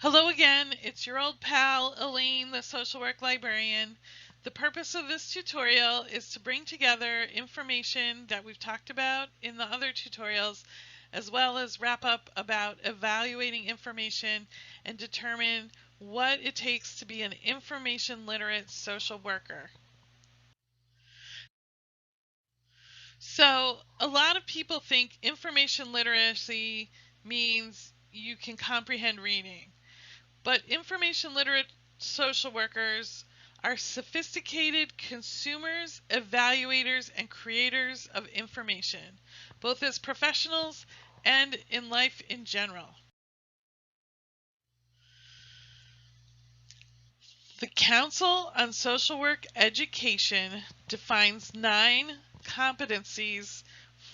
Hello again, it's your old pal, Elaine, the social work librarian. The purpose of this tutorial is to bring together information that we've talked about in the other tutorials, as well as wrap up about evaluating information and determine what it takes to be an information literate social worker. So, a lot of people think information literacy means you can comprehend reading. But information literate social workers are sophisticated consumers, evaluators, and creators of information, both as professionals and in life in general. The Council on Social Work Education defines 9 competencies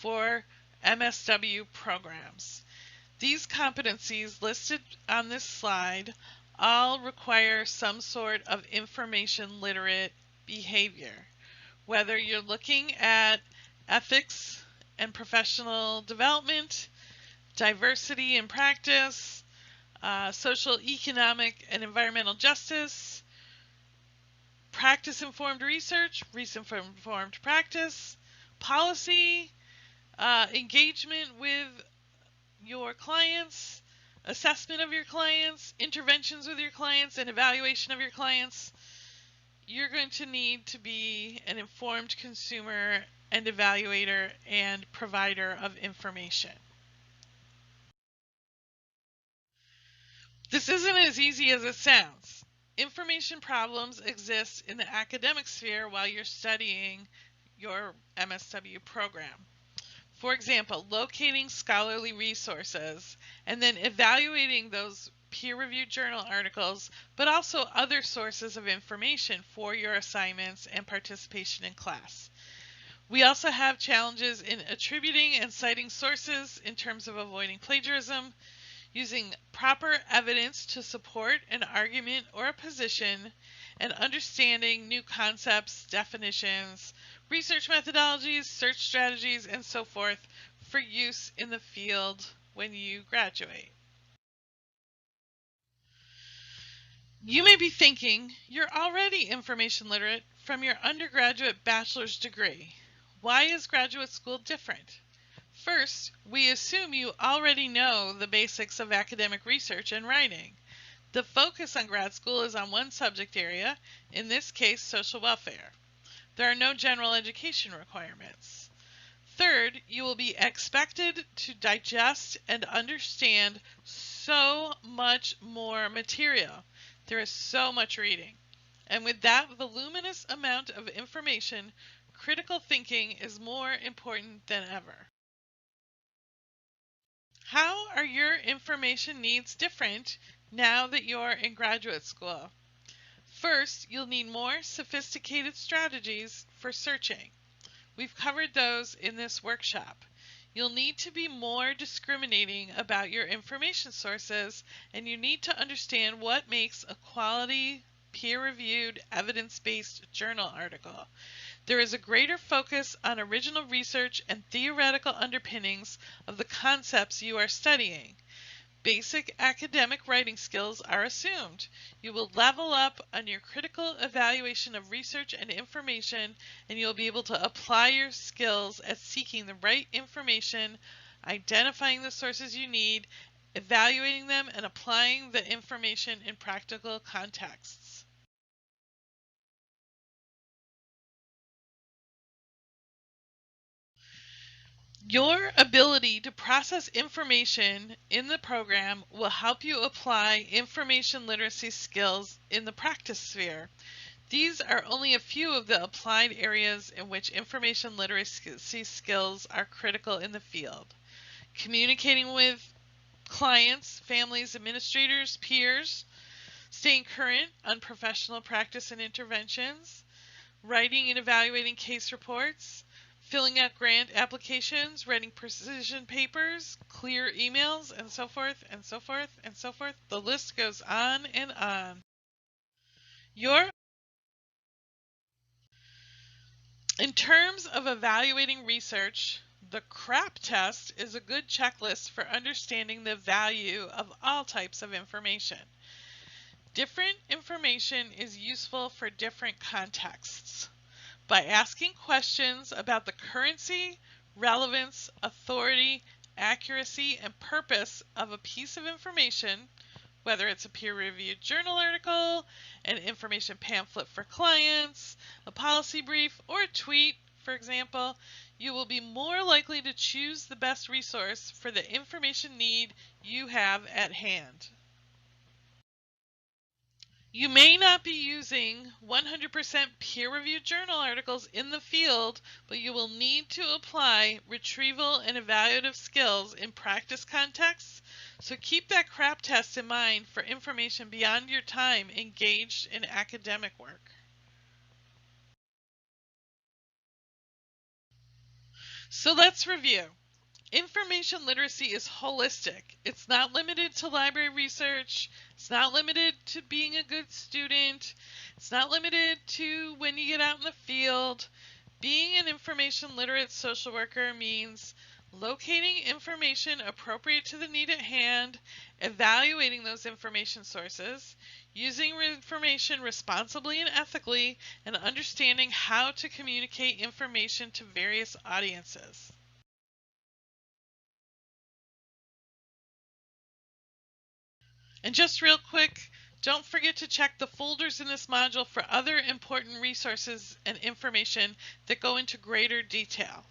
for MSW programs. These competencies listed on this slide all require some sort of information literate behavior. Whether you're looking at ethics and professional development, diversity in practice, social, economic, and environmental justice, practice-informed research, research-informed practice, policy, engagement with your clients, assessment of your clients, interventions with your clients, and evaluation of your clients, you're going to need to be an informed consumer and evaluator and provider of information. This isn't as easy as it sounds. Information problems exist in the academic sphere while you're studying your MSW program. For example, locating scholarly resources and then evaluating those peer-reviewed journal articles, but also other sources of information for your assignments and participation in class. We also have challenges in attributing and citing sources in terms of avoiding plagiarism, using proper evidence to support an argument or a position, and understanding new concepts, definitions, research methodologies, search strategies, and so forth for use in the field when you graduate. You may be thinking you're already information literate from your undergraduate bachelor's degree. Why is graduate school different? First, we assume you already know the basics of academic research and writing. The focus on grad school is on one subject area, in this case social welfare. There are no general education requirements. Third, you will be expected to digest and understand so much more material. There is so much reading. And with that voluminous amount of information, critical thinking is more important than ever. How are your information needs different now that you're in graduate school? First, you'll need more sophisticated strategies for searching. We've covered those in this workshop. You'll need to be more discriminating about your information sources, and you need to understand what makes a quality, peer-reviewed, evidence-based journal article. There is a greater focus on original research and theoretical underpinnings of the concepts you are studying. Basic academic writing skills are assumed. You will level up on your critical evaluation of research and information, and you'll be able to apply your skills at seeking the right information, identifying the sources you need, evaluating them, and applying the information in practical contexts. Your ability to process information in the program will help you apply information literacy skills in the practice sphere. These are only a few of the applied areas in which information literacy skills are critical in the field. Communicating with clients, families, administrators, peers, staying current on professional practice and interventions, writing and evaluating case reports, filling out grant applications, writing precision papers, clear emails, and so forth, and so forth, and so forth. The list goes on and on. In terms of evaluating research, The CRAP test is a good checklist for understanding the value of all types of information. Different information is useful for different contexts. By asking questions about the currency, relevance, authority, accuracy, and purpose of a piece of information, whether it's a peer-reviewed journal article, an information pamphlet for clients, a policy brief, or a tweet, for example, you will be more likely to choose the best resource for the information need you have at hand. You may not be using 100% peer-reviewed journal articles in the field, but you will need to apply retrieval and evaluative skills in practice contexts, so keep that CRAP test in mind for information beyond your time engaged in academic work. So let's review. Information literacy is holistic. It's not limited to library research. It's not limited to being a good student. It's not limited to when you get out in the field. Being an information literate social worker means locating information appropriate to the need at hand, evaluating those information sources, using information responsibly and ethically, and understanding how to communicate information to various audiences. And just real quick, don't forget to check the folders in this module for other important resources and information that go into greater detail.